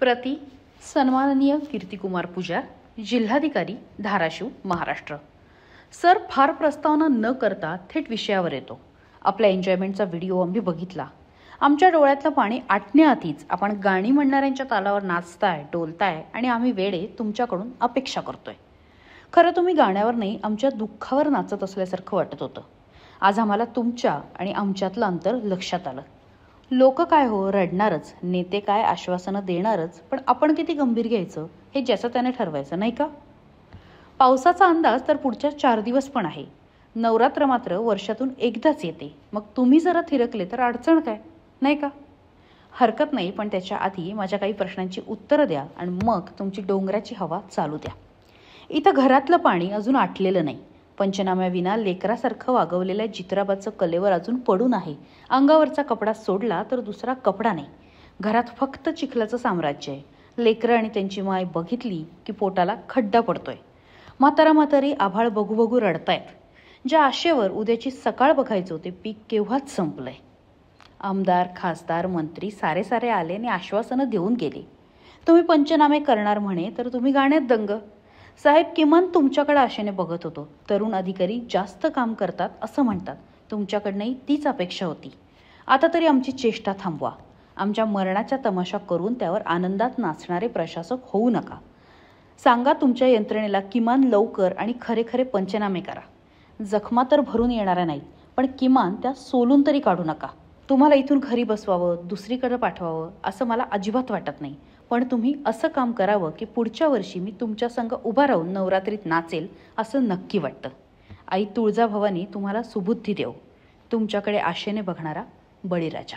प्रति सन्माननीय कीर्तिकुमार पुजार, जिल्हाधिकारी, धाराशिव, महाराष्ट्र। सर, फार प्रस्तावना न करता थेट विषयावर येतो। आपल्या एन्जॉयमेंटचा व्हिडिओ आम्ही बघितला। आमच्या डोळ्यातलं पाणी आटण्याआधीच आपण गाणी म्हणणाऱ्यांच्या तालावर नाचताय, डोलताय आणि आम्ही वेडे तुमच्याकडून अपेक्षा करतोय। खरं तुम्ही गाण्यावर नाही, आमच्या दुःखावर नाचत असल्यासारखं वाटत होतं। आज आम्हाला तुमच्या आणि आमच्यातलं अंतर लक्षात आलं। लोक काय हो, रडणारच, नेते काय आश्वासनं देणारच, पण आपण किती गंभीर घ्यायचं हे ज्याचं त्याने ठरवायचं, नाही का? पावसाचा अंदाज तर पुढच्या 4 दिवस पण आहे। नवरात्र मात्र वर्षातून एकदाच येते। मग तुम्ही जरा थिरकले तर अडचण काय, नाही का? हरकत नाही, पण त्याच्या आधी माझ्या काही प्रश्नांची उत्तरं द्या आणि मग तुमची डोंगराची हवा चालू द्या। इथं घरातलं पाणी अजून आटलेलं नाही। पंचनाम्याविना लेकरासारखं वागवलेल्या जित्राबाचं कलेवर अजून पडून आहे। अंगावरचा कपडा सोडला तर दुसरा कपडा नाही। घरात फक्त चिखलाचं साम्राज्य आहे। लेकरं आणि त्यांची माय बघितली की पोटाला खड्डा पडतोय। म्हातारी आभाळ बघू बघू रडतायत। ज्या आशेवर उद्याची सकाळ बघायचो ते पीक केव्हाच संपलंय। आमदार, खासदार, मंत्री सारे आले आणि आश्वासनं देऊन गेले। तुम्ही पंचनामे करणार म्हणे तर तुम्ही गाण्यात दंग। साहेब, किमान तुमच्याकडे आशेने बघत होतो। तरुण अधिकारी जास्त काम करतात असं म्हणतात, तुमच्याकडनंही तीच अपेक्षा होती। आता तरी आमची चेष्टा थांबवा। आमच्या मरणाच्या तमाशा करून त्यावर आनंदात नाचणारे प्रशासक होऊ नका। सांगा तुमच्या यंत्रणेला किमान लवकर आणि खरे पंचनामे करा। जखमा तर भरून येणाऱ्या नाहीत, पण किमान त्या सोलून तरी काढू नका। तुम्हाला इथून घरी बसवावं, दुसरीकडे पाठवावं असं मला अजिबात वाटत नाही, पण तुम्ही असं काम करावं की पुढच्या वर्षी मी तुमच्या संग उभा राहून नवरात्रीत नाचेल असं नक्की वाटतं। आई तुळजाभवानी तुम्हाला सुबुद्धी देव। तुमच्याकडे आशेने बघणारा बळीराजा।